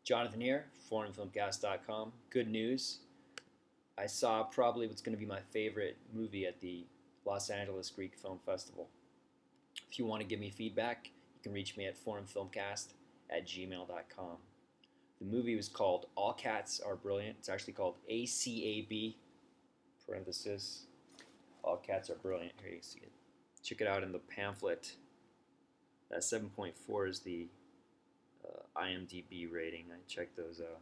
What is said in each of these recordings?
Jonathan here, foreignfilmcast.com. Good news. I saw probably what's going to be my favorite movie at the Los Angeles Greek Film Festival. If you want to give me feedback, you can reach me at foreignfilmcast@gmail.com. The movie was called All Cats Are Brilliant. It's actually called A.C.A.B. parenthesis. All Cats Are Brilliant. Here you see it. Check it out in the pamphlet. That 7.4 is the IMDb rating. I checked those out.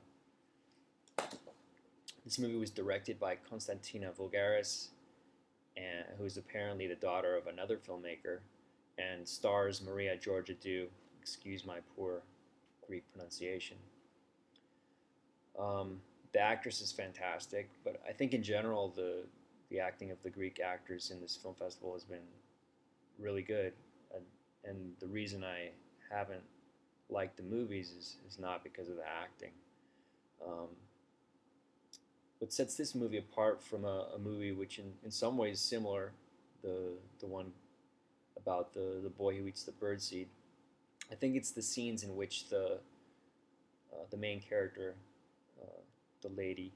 This movie was directed by Konstantina Voulgaris, who is apparently the daughter of another filmmaker, and stars Maria Georgiadou. Excuse my poor Greek pronunciation. The actress is fantastic, but I think in general the acting of the Greek actors in this film festival has been really good. And the reason I haven't liked the movies is not because of the acting. Um, what sets this movie apart from a movie which in some ways is similar, the one about the boy who eats the birdseed, I think it's the scenes in which the main character, uh, the lady,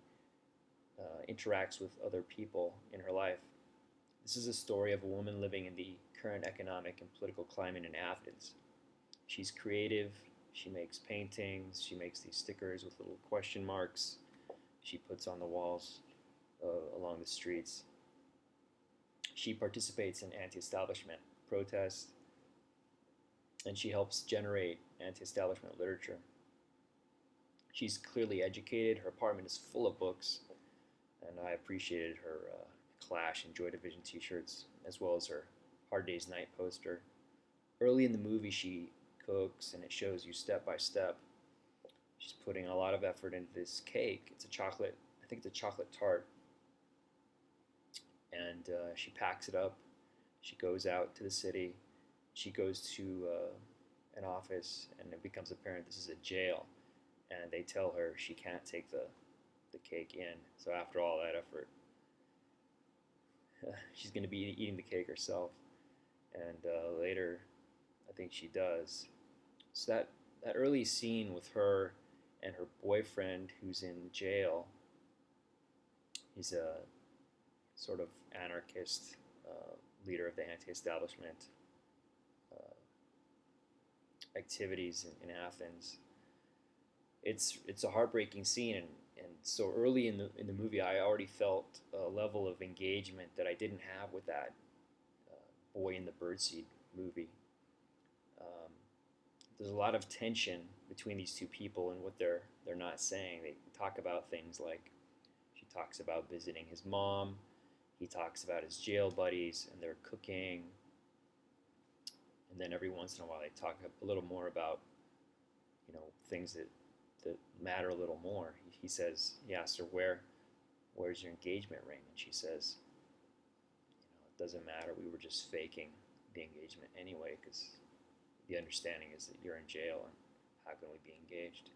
interacts with other people in her life. This is a story of a woman living in the current economic and political climate in Athens. She's creative. She makes paintings. She makes these stickers with little question marks. She puts on the walls along the streets. She participates in anti-establishment protests, and she helps generate anti-establishment literature. She's clearly educated. Her apartment is full of books, and I appreciated her Clash and Joy Division t-shirts, as well as her Hard Day's Night poster. Early in the movie, she cooks, and it shows you step by step. She's putting a lot of effort into this cake. It's a chocolate, I think it's a chocolate tart, and she packs it up. She goes out to the city. She goes to an office, and it becomes apparent this is a jail, and they tell her she can't take the cake in. So after all that effort, she's going to be eating the cake herself, and later, I think she does. So that early scene with her and her boyfriend, who's in jail, he's a sort of anarchist leader of the anti-establishment uh, activities in Athens. It's a heartbreaking scene, and so early in the movie, I already felt a level of engagement that I didn't have with that Boy in the Birdseed movie. Um, there's a lot of tension between these two people and what they're not saying. They talk about things like she talks about visiting his mom, he talks about his jail buddies and their cooking, and then every once in a while they talk a little more about things that matter a little more. He says, he asks her, where's your engagement ring? And she says, it doesn't matter. We were just faking the engagement anyway because the understanding is that you're in jail and how can we be engaged?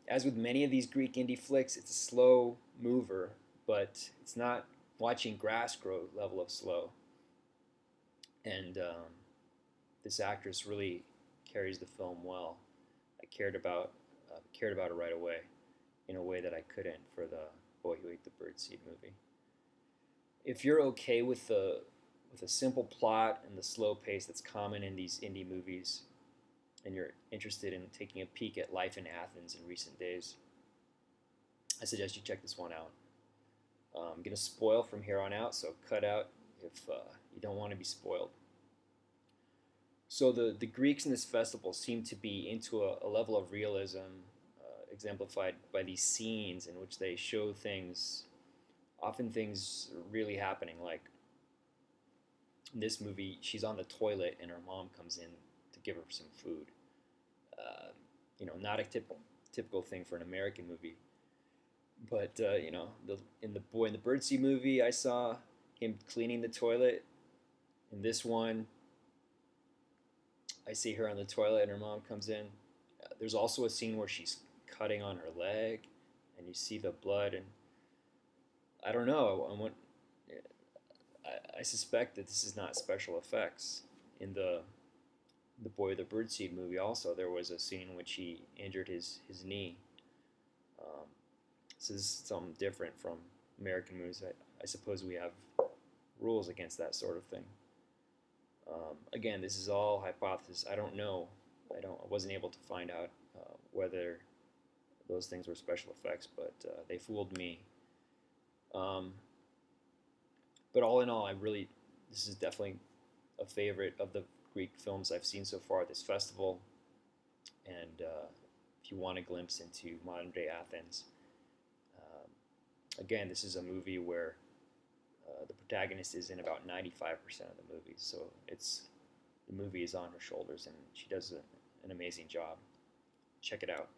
As with many of these Greek indie flicks, it's a slow mover, but it's not watching grass grow level of slow. And this actress really carries the film well. I cared about it right away, in a way that I couldn't for the Boy Who Ate the Birdseed movie. If you're okay with a simple plot and the slow pace that's common in these indie movies, and you're interested in taking a peek at life in Athens in recent days, I suggest you check this one out. I'm going to spoil from here on out, so cut out if you don't want to be spoiled. So the Greeks in this festival seem to be into a level of realism exemplified by these scenes in which they show things, often things really happening. Like in this movie, she's on the toilet and her mom comes in to give her some food. Not a typical thing for an American movie. But in the Boy in the Birdseed movie, I saw him cleaning the toilet. In this one, I see her on the toilet and her mom comes in. There's also a scene where she's cutting on her leg, and you see the blood. And I don't know. I suspect that this is not special effects. In the Boy with the Birdseed movie, also there was a scene in which he injured his knee. Um, so this is something different from American movies. I suppose we have rules against that sort of thing. Again, this is all hypothesis. I don't know. I wasn't able to find out whether those things were special effects, but they fooled me. Um, but all in all, this is definitely a favorite of the Greek films I've seen so far at this festival. And if you want a glimpse into modern day Athens, um, again, this is a movie where the protagonist is in about 95% of the movie, so the movie is on her shoulders, and she does an amazing job. Check it out.